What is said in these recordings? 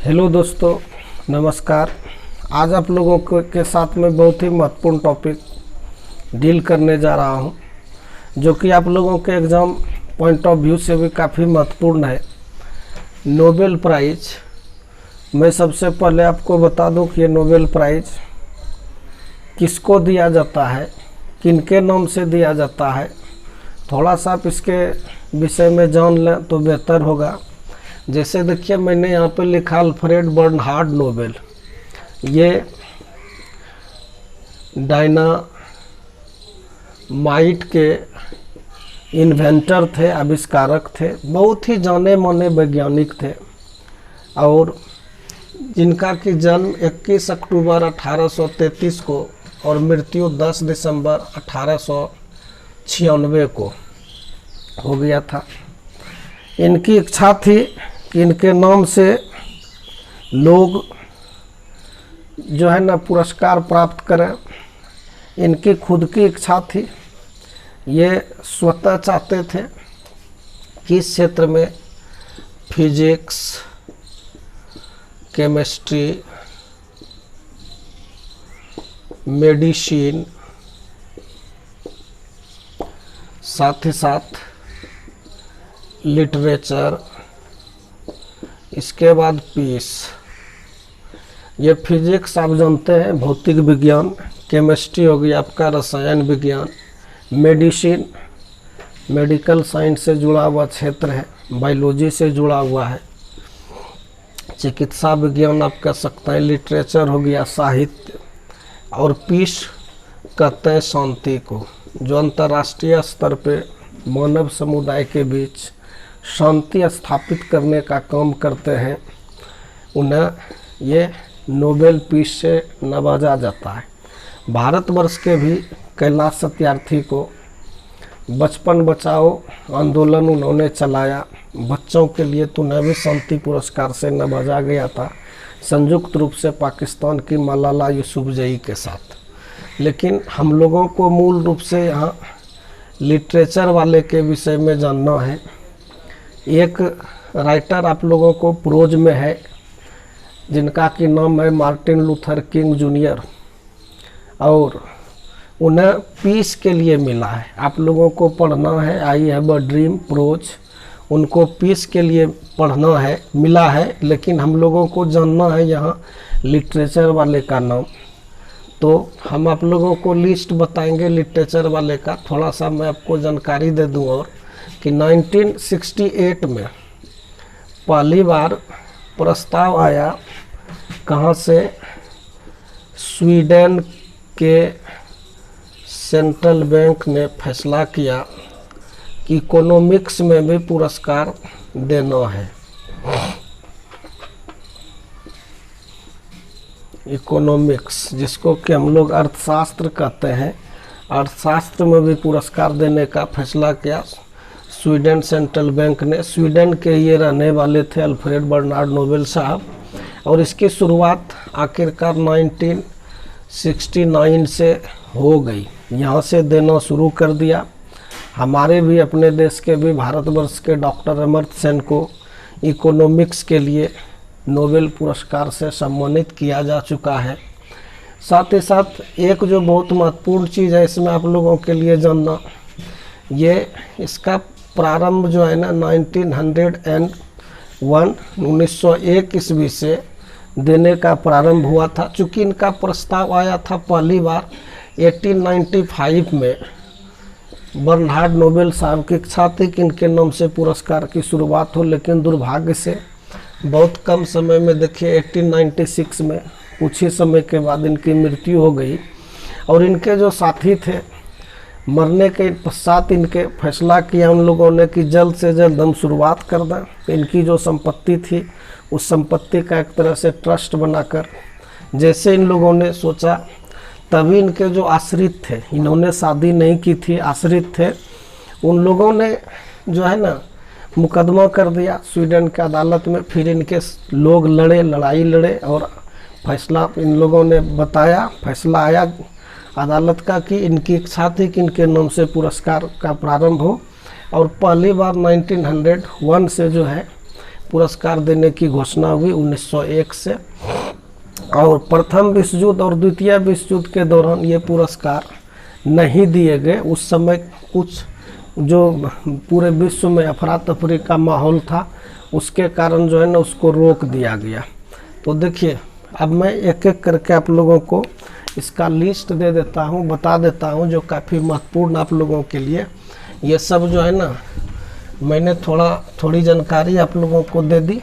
Hello दोस्तों, नमस्कार। आज आप लोगों के साथ में बहुत ही महत्वपूर्ण टॉपिक डील करने जा रहा हूं, जो कि आप लोगों के एग्ज़ाम पॉइंट ऑफ व्यू से भी काफ़ी महत्वपूर्ण है। Nobel prize. मैं सबसे पहले आपको बता दूं कि ये नोबेल प्राइज़ किसको दिया जाता है, किनके नाम से दिया जाता है। थोड़ा सा आप इसके विषय में जान लें तो बेहतर होगा। जैसे देखिए, मैंने यहाँ पे लिखा अल्फ्रेड बर्नहार्ड नोबेल। ये डायनामाइट के इन्वेंटर थे, आविष्कारक थे, बहुत ही जाने माने वैज्ञानिक थे, और जिनका कि जन्म 21 अक्टूबर 1833 को और मृत्यु 10 दिसंबर 1896 को हो गया था। इनकी इच्छा थी कि इनके नाम से लोग जो है ना पुरस्कार प्राप्त करें। इनकी खुद की इच्छा थी। ये स्वतः चाहते थे कि इस क्षेत्र में फिजिक्स, केमिस्ट्री, मेडिसिन, साथ ही साथ लिटरेचर, इसके बाद पीस। ये फिजिक्स आप जानते हैं, भौतिक विज्ञान, केमिस्ट्री हो गया आपका रसायन विज्ञान, मेडिसिन मेडिकल साइंस से जुड़ा हुआ क्षेत्र है, बायोलॉजी से जुड़ा हुआ है, चिकित्सा विज्ञान आप कह सकते हैं, लिटरेचर हो गया साहित्य, और पीस कहते हैं शांति को, जो अंतर्राष्ट्रीय स्तर पे मानव समुदाय के बीच शांति स्थापित करने का काम करते हैं। उन्हें ये नोबेल पीस से नवाजा जाता है। भारतवर्ष के भी कैलाश सत्यार्थी को बचपन बचाओ आंदोलन उन्होंने चलाया। बच्चों के लिए तो उन्हें भी शांति पुरस्कार से नवाजा गया था, संयुक्त रूप से पाकिस्तान की मलाला यूसुफजई के साथ। लेकिन हम लोगों को मूल रूप से यहाँ लिटरेचर वाले के विषय में जानना है। एक राइटर आप लोगों को प्रोज में है, जिनका कि नाम है मार्टिन लूथर किंग जूनियर, और उन्हें पीस के लिए मिला है। आप लोगों को पढ़ना है I have a dream prose, उनको पीस के लिए पढ़ना है, मिला है। लेकिन हम लोगों को जानना है यहाँ लिटरेचर वाले का नाम। तो हम आप लोगों को लिस्ट बताएंगे लिटरेचर वाले का। थोड़ा सा मैं आपको जानकारी दे दूँ और कि 1968 में पहली बार प्रस्ताव आया, कहाँ से, स्वीडन के सेंट्रल बैंक ने फैसला किया कि इकोनॉमिक्स में भी पुरस्कार देना है। इकोनॉमिक्स, जिसको कि हम लोग अर्थशास्त्र कहते हैं, अर्थशास्त्र में भी पुरस्कार देने का फैसला किया स्वीडन सेंट्रल बैंक ने। स्वीडन के ये रहने वाले थे अल्फ्रेड बर्नार्ड नोबेल साहब, और इसकी शुरुआत आखिरकार 1969 से हो गई। यहाँ से देना शुरू कर दिया। हमारे भी अपने देश के भी भारतवर्ष के डॉक्टर अमर्त्य सेन को इकोनॉमिक्स के लिए नोबेल पुरस्कार से सम्मानित किया जा चुका है। साथ ही साथ एक जो बहुत महत्वपूर्ण चीज़ है इसमें आप लोगों के लिए जानना, ये इसका प्रारंभ जो है ना 1901 ईस्वी से देने का प्रारंभ हुआ था। चूँकि इनका प्रस्ताव आया था पहली बार 1895 में। बर्नहार्ड नोबेल साहब की इच्छा थी कि इनके नाम से पुरस्कार की शुरुआत हो, लेकिन दुर्भाग्य से बहुत कम समय में देखिए 1896 में कुछ ही समय के बाद इनकी मृत्यु हो गई। और इनके जो साथी थे, मरने के पश्चात इनके फैसला किया उन लोगों ने कि जल्द से जल्द हम शुरुआत कर दें। इनकी जो संपत्ति थी उस संपत्ति का एक तरह से ट्रस्ट बनाकर, जैसे इन लोगों ने सोचा, तभी इनके जो आश्रित थे, इन्होंने शादी नहीं की थी, आश्रित थे, उन लोगों ने जो है ना मुकदमा कर दिया स्वीडन की अदालत में। फिर इनके लोग लड़े, लड़ाई लड़े, और फैसला इन लोगों ने बताया, फैसला आया अदालत का कि इनकी इच्छा थी कि इनके नाम से पुरस्कार का प्रारंभ हो। और पहली बार 1901 से जो है पुरस्कार देने की घोषणा हुई 1901 से। और प्रथम विश्व युद्ध और द्वितीय विश्व युद्ध के दौरान ये पुरस्कार नहीं दिए गए। उस समय कुछ जो पूरे विश्व में अफरा तफरी का माहौल था, उसके कारण जो है ना उसको रोक दिया गया। तो देखिए, अब मैं एक एक करके आप लोगों को इसका लिस्ट दे देता हूँ, बता देता हूँ, जो काफ़ी महत्वपूर्ण आप लोगों के लिए। ये सब जो है ना मैंने थोड़ी जानकारी आप लोगों को दे दी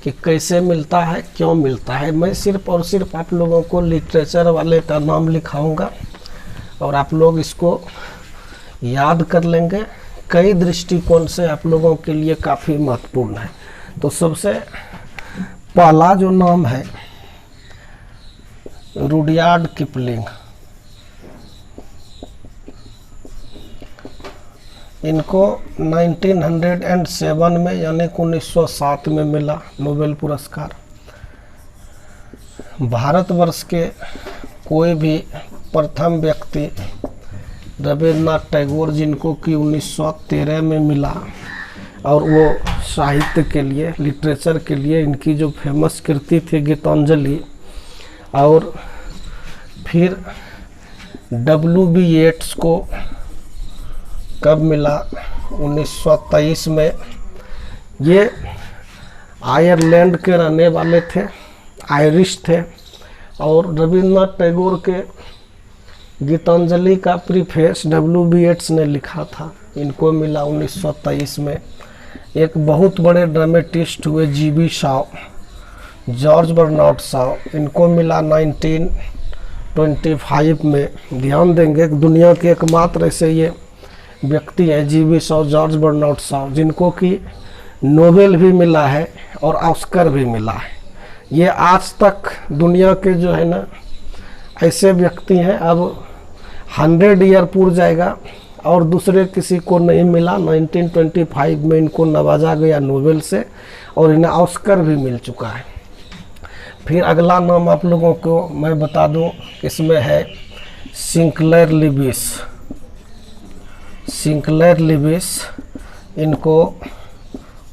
कि कैसे मिलता है, क्यों मिलता है। मैं सिर्फ और सिर्फ आप लोगों को लिटरेचर वाले का नाम लिखाऊंगा और आप लोग इसको याद कर लेंगे। कई दृष्टिकोण से आप लोगों के लिए काफ़ी महत्वपूर्ण है। तो सबसे पहला जो नाम है रुडयार्ड किपलिंग। इनको 1907 में यानी 1907 में मिला नोबेल पुरस्कार। भारतवर्ष के कोई भी प्रथम व्यक्ति रविन्द्रनाथ टैगोर, जिनको कि 1913 में मिला, और वो साहित्य के लिए, लिटरेचर के लिए इनकी जो फेमस कृति थी गीतांजलि। और फिर W.B. येट्स को कब मिला? 1923 में। ये आयरलैंड के रहने वाले थे, आयरिश थे, और रविन्द्रनाथ टैगोर के गीतांजलि का प्रीफेस W.B. येट्स ने लिखा था। इनको मिला 1923 में। एक बहुत बड़े ड्रामेटिस्ट हुए G.B. Shaw, George Bernard Shaw, इनको मिला 1925 में। ध्यान देंगे कि दुनिया के एकमात्र ऐसे ये व्यक्ति हैं G.B. Shaw, George Bernard Shaw, जिनको कि नोबेल भी मिला है और ऑस्कर भी मिला है। ये आज तक दुनिया के जो है ना ऐसे व्यक्ति हैं, अब 100 ईयर पूरा जाएगा और दूसरे किसी को नहीं मिला। 1925 में इनको नवाजा गया नोबेल से और इन्हें ऑस्कर भी मिल चुका है। फिर अगला नाम आप लोगों को मैं बता दूं, इसमें है सिंक्लेयर लिविस। सिंक्लेयर लिविस, इनको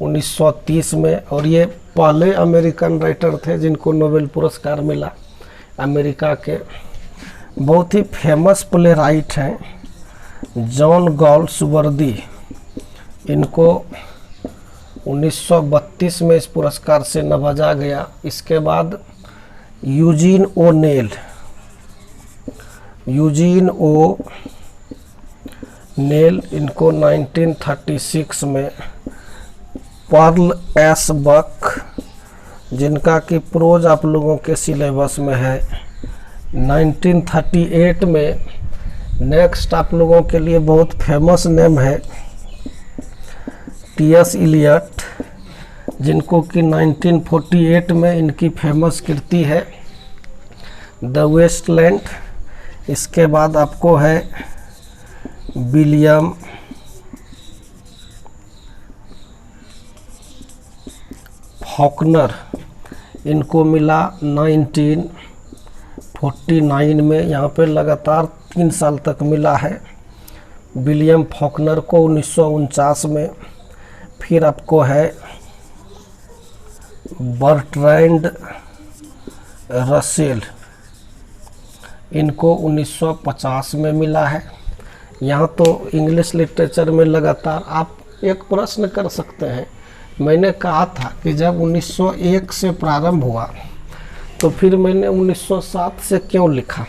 1930 में, और ये पहले अमेरिकन राइटर थे जिनको नोबेल पुरस्कार मिला। अमेरिका के बहुत ही फेमस प्ले राइट हैं जॉन गॉल्सवर्दी। इनको 1932 में इस पुरस्कार से नवाजा गया। इसके बाद यूजीन ओ नेल, इनको 1936 में। पर्ल एस बक, जिनका कि प्रोज आप लोगों के सिलेबस में है, 1938 में। नेक्स्ट आप लोगों के लिए बहुत फेमस नेम है T.S. इलियट, जिनको कि 1948 में इनकी फेमस कृति है द वेस्टलैंड। इसके बाद आपको है विलियम फॉकनर, इनको मिला 1949 में। यहाँ पे लगातार 3 साल तक मिला है। विलियम फॉकनर को 1949 में। फिर आपको है बर्ट्रैंड रसेल, इनको 1950 में मिला है। यहाँ तो इंग्लिश लिटरेचर में लगातार आप एक प्रश्न कर सकते हैं। मैंने कहा था कि जब 1901 से प्रारंभ हुआ तो फिर मैंने 1907 से क्यों लिखा।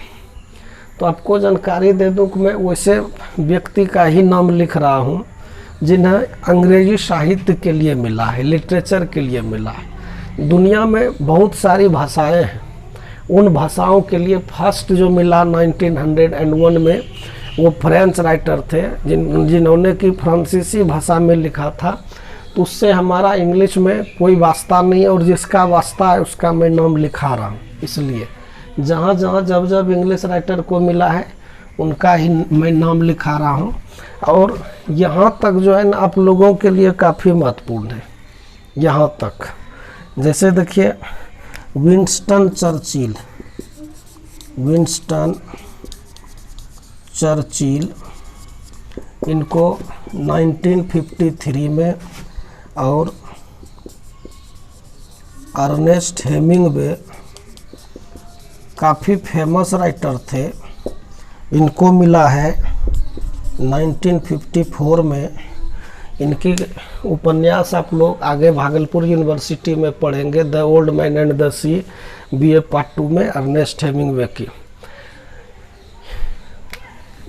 तो आपको जानकारी दे दूं कि मैं वैसे व्यक्ति का ही नाम लिख रहा हूं जिन्हें अंग्रेजी साहित्य के लिए मिला है, लिटरेचर के लिए मिला है। दुनिया में बहुत सारी भाषाएं हैं, उन भाषाओं के लिए फर्स्ट जो मिला 1901 में, वो फ्रेंच राइटर थे जिन्होंने कि फ्रांसीसी भाषा में लिखा था। तो उससे हमारा इंग्लिश में कोई वास्ता नहीं है, और जिसका वास्ता है उसका मैं नाम लिखा रहा हूँ। इसलिए जहाँ जहाँ जब जब इंग्लिश राइटर को मिला है उनका ही मैं नाम लिखा रहा हूँ। और यहाँ तक जो है ना आप लोगों के लिए काफ़ी महत्वपूर्ण है। यहाँ तक जैसे देखिए विंस्टन चर्चिल, इनको 1953 में, और अर्नेस्ट हेमिंगवे काफ़ी फेमस राइटर थे। इनको मिला है 1954 में। इनकी उपन्यास आप लोग आगे भागलपुर यूनिवर्सिटी में पढ़ेंगे, the old man and the sea, BA part 2 में, अर्नेस्ट हेमिंगवे की।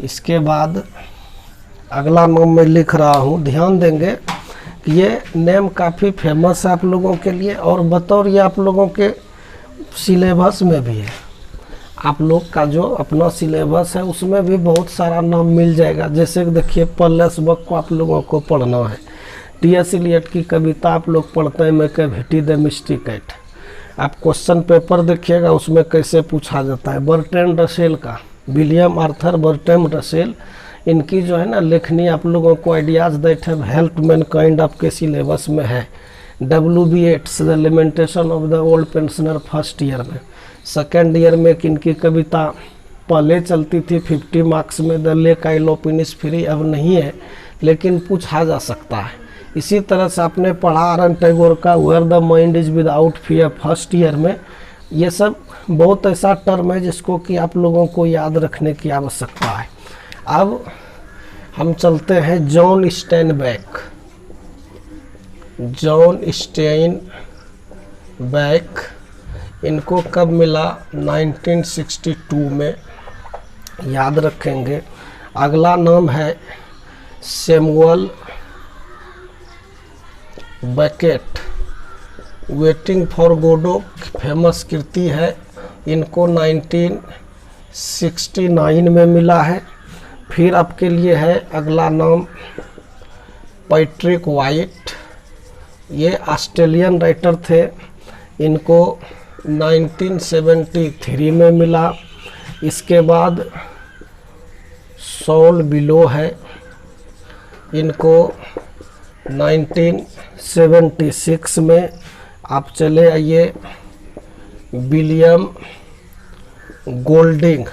इसके बाद अगला नाम मैं लिख रहा हूँ, ध्यान देंगे कि ये नेम काफ़ी फेमस है आप लोगों के लिए, और बतौर ये आप लोगों के सिलेबस में भी है। आप लोग का जो अपना सिलेबस है उसमें भी बहुत सारा नाम मिल जाएगा। जैसे कि देखिए, पल्लस बक को आप लोगों को पढ़ना है। T.S. इलियट की कविता आप लोग पढ़ते हैं, Macavity the mystery cat. आप क्वेश्चन पेपर देखिएगा उसमें कैसे पूछा जाता है। बर्ट्रैंड रसेल का, विलियम आर्थर बर्ट्रैंड रसेल, इनकी जो है ना लेखनी आप लोगों को ideas that have helped mankind आपके सिलेबस में है। W.B. Yeats, the lamentation of the old pensioner, first year में। सेकेंड ईयर में किनकी कविता पहले चलती थी 50 मार्क्स में, द लेक आई लो पिनिस फ्री, अब नहीं है लेकिन पूछा जा सकता है। इसी तरह से आपने पढ़ा आरन टैगोर का where the mind is without fear, first year में। ये सब बहुत ऐसा टर्म है जिसको कि आप लोगों को याद रखने की आवश्यकता है। अब हम चलते हैं जॉन स्टेनबैक। जॉन स्टेनबैक, इनको कब मिला? 1962 में, याद रखेंगे। अगला नाम है Samuel Beckett, waiting for Godot famous कृति है, इनको 1969 में मिला है। फिर आपके लिए है अगला नाम पैट्रिक वाइट, ये ऑस्ट्रेलियन राइटर थे, इनको 1973 में मिला। इसके बाद सॉल बिलो है, इनको 1976 में। आप चले आइए विलियम गोल्डिंग,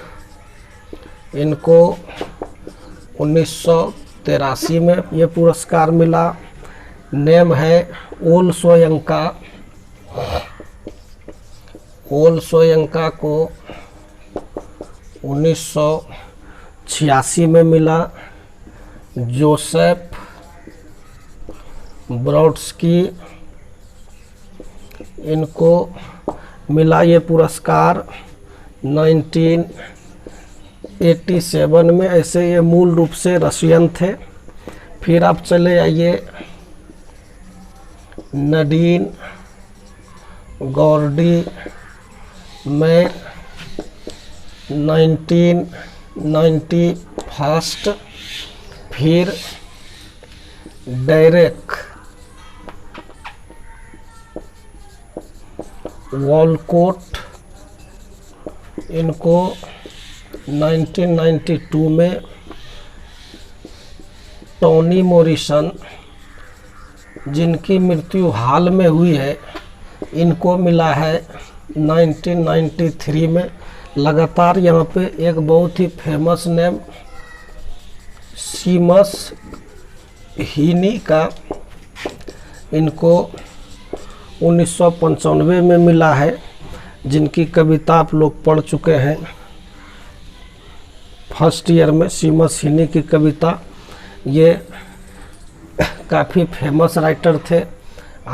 इनको 1983 में ये पुरस्कार मिला। नेम है ओल सोयंका। ओल सोयंका को 1986 में मिला। जोसेफ ब्रॉडस्की, इनको मिला ये पुरस्कार 1987 में। ऐसे ये मूल रूप से रशियन थे। फिर आप चले आइए नडीन गॉर्डी में 1991। फिर डायरेक वॉलकोट, इनको 1992 में। टोनी मॉरिसन, जिनकी मृत्यु हाल में हुई है, इनको मिला है 1993 में। लगातार यहाँ पे एक बहुत ही फेमस नेम सीमस हीनी का, इनको 1995 में मिला है, जिनकी कविता आप लोग पढ़ चुके हैं फर्स्ट ईयर में। सीमस हीनी की कविता, ये काफ़ी फेमस राइटर थे।